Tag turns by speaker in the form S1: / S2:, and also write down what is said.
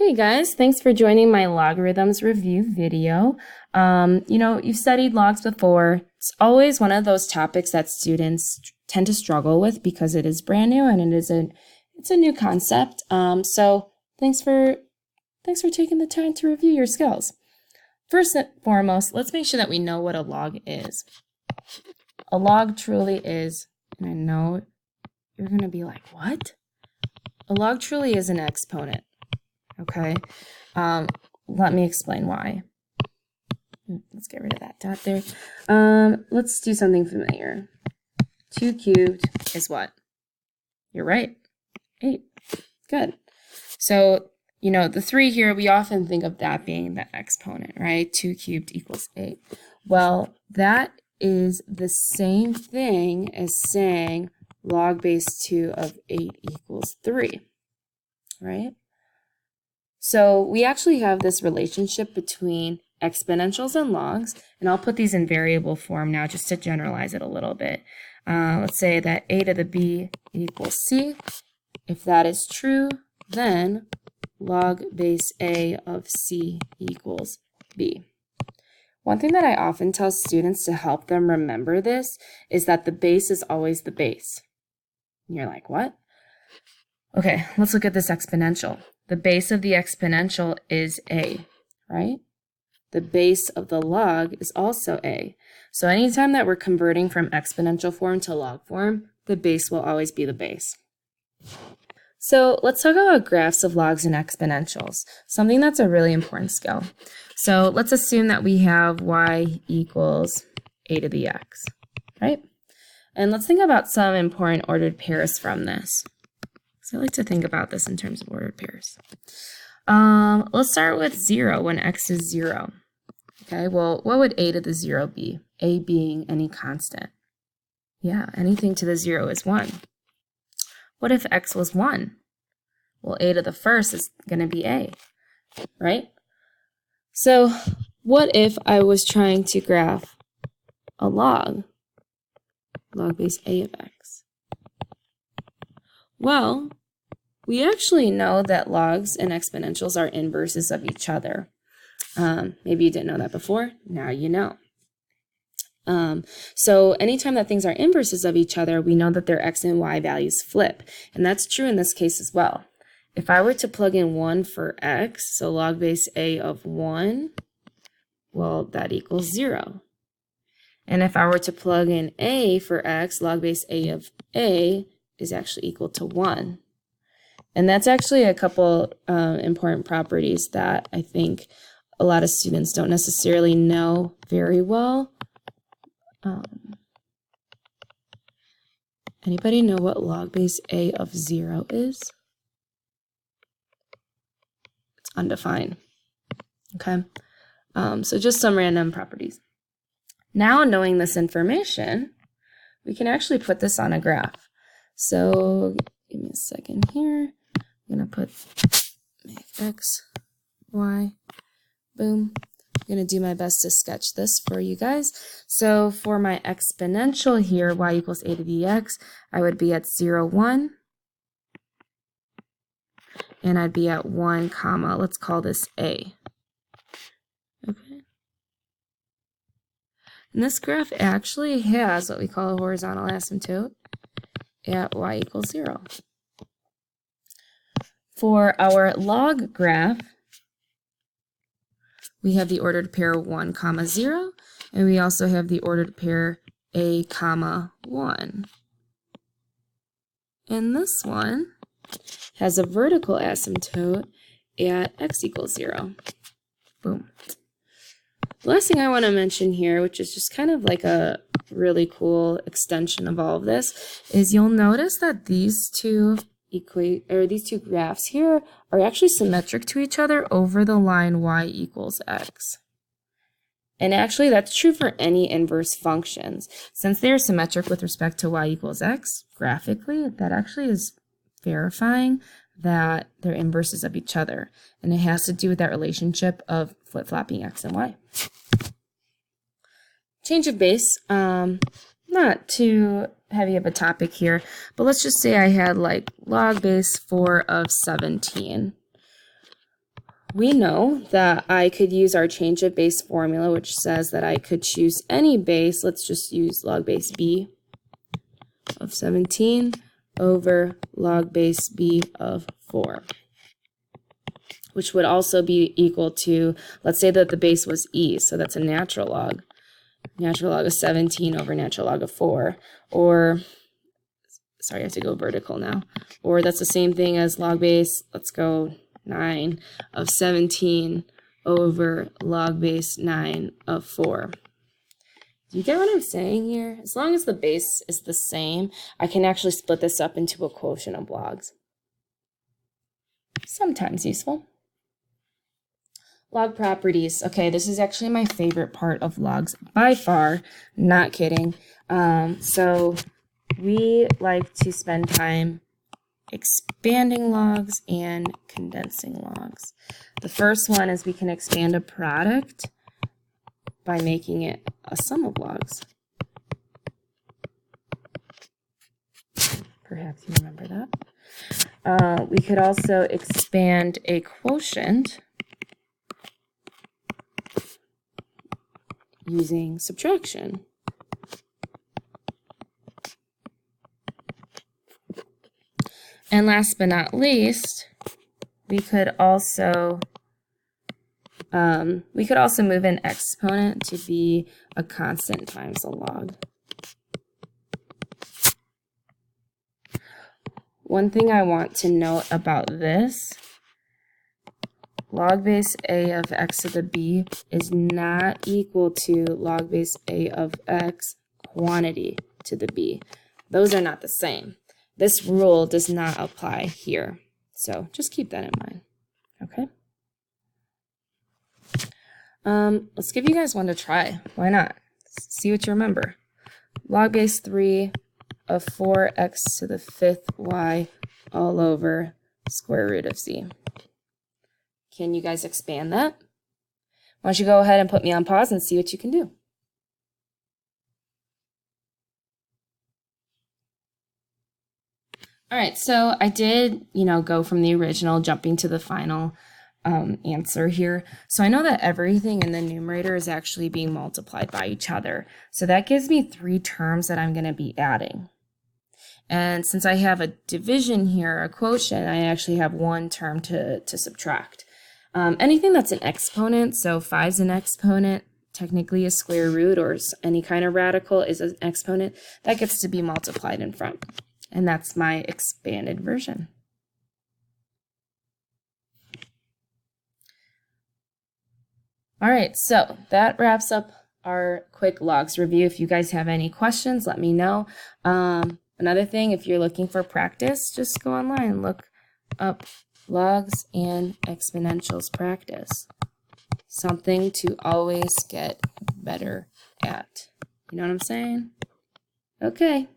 S1: Hey guys, thanks for joining my logarithms review video. You've studied logs before. It's always one of those topics that students tend to struggle with because it is brand new and it's a new concept. So thanks for taking the time to review your skills. First and foremost, let's make sure that we know what a log is. A log truly is, and I know you're going to be like, what? A log truly is an exponent. Okay, let me explain why. Let's get rid of that dot there. Let's do something familiar. 2 cubed is what? You're right, 8. Good. So, the 3 here, we often think of that being the exponent, right? 2 cubed equals 8. Well, that is the same thing as saying log base 2 of 8 equals 3, right? So we actually have this relationship between exponentials and logs, and I'll put these in variable form now just to generalize it a little bit. Let's say that a to the b equals c. If that is true, then log base a of c equals b. One thing that I often tell students to help them remember this is that the base is always the base. And you're like, what? Okay, let's look at this exponential. The base of the exponential is a, right? The base of the log is also a. So anytime that we're converting from exponential form to log form, the base will always be the base. So let's talk about graphs of logs and exponentials, something that's a really important skill. So let's assume that we have y equals a to the x, right? And let's think about some important ordered pairs from this. So I like to think about this in terms of ordered pairs. Let's start with 0 when x is 0. Okay, well, what would a to the 0 be? A being any constant. Yeah, anything to the 0 is 1. What if x was 1? Well, a to the first is going to be a, right? So what if I was trying to graph a log base a of x? Well, we actually know that logs and exponentials are inverses of each other. Maybe you didn't know that before. Now you know. So anytime that things are inverses of each other, we know that their x and y values flip. And that's true in this case as well. If I were to plug in 1 for x, so log base a of 1, well, that equals 0. And if I were to plug in a for x, log base a of a is actually equal to 1. And that's actually a couple important properties that I think a lot of students don't necessarily know very well. Anybody know what log base a of 0 is? It's undefined. Okay, so just some random properties. Now knowing this information, we can actually put this on a graph. So give me a second here. I'm going to put make x, y, boom. I'm going to do my best to sketch this for you guys. So for my exponential here, y equals a to the x, I would be at 0, 1. And I'd be at 1, comma, let's call this a. Okay. And this graph actually has what we call a horizontal asymptote at y equals 0. For our log graph, we have the ordered pair 1, comma 0, and we also have the ordered pair a, comma 1. And this one has a vertical asymptote at x equals 0. Boom. The last thing I want to mention here, which is just kind of like a really cool extension of all of this, is you'll notice that these two graphs here are actually symmetric to each other over the line y equals x. And actually that's true for any inverse functions. Since they are symmetric with respect to y equals x, graphically, that actually is verifying that they're inverses of each other. And it has to do with that relationship of flip-flopping x and y. Change of base, not too heavy of a topic here, but let's just say I had like log base 4 of 17. we know that I could use our change of base formula, which says that I could choose any base. Let's just use log base b of 17 over log base b of 4, which would also be equal to, let's say that the base was e, so that's a natural log of 17 over natural log of 4, or, sorry, I have to go vertical now, or that's the same thing as log base, let's go 9 of 17 over log base 9 of 4. Do you get what I'm saying here? As long as the base is the same, I can actually split this up into a quotient of logs. Sometimes useful. Log properties. Okay, this is actually my favorite part of logs by far. Not kidding. So we like to spend time expanding logs and condensing logs. The first one is we can expand a product by making it a sum of logs. Perhaps you remember that. We could also expand a quotient using subtraction. And last but not least, we could also move an exponent to be a constant times a log. One thing I want to note about this, log base a of x to the b is not equal to log base a of x quantity to the b. Those are not the same. This rule does not apply here. So just keep that in mind. Okay. Let's give you guys one to try. Why not? See what you remember. Log base 3 of 4x to the 5th y all over square root of z. Can you guys expand that? Why don't you go ahead and put me on pause and see what you can do. All right, so I did, go from the original, jumping to the final answer here. So I know that everything in the numerator is actually being multiplied by each other. So that gives me 3 terms that I'm going to be adding. And since I have a division here, a quotient, I actually have 1 term to subtract. Anything that's an exponent, so 5's an exponent, technically a square root or any kind of radical is an exponent, that gets to be multiplied in front. And that's my expanded version. All right, so that wraps up our quick logs review. If you guys have any questions, let me know. Another thing, if you're looking for practice, just go online, look up logs and exponentials practice. Something to always get better at. You know what I'm saying? Okay.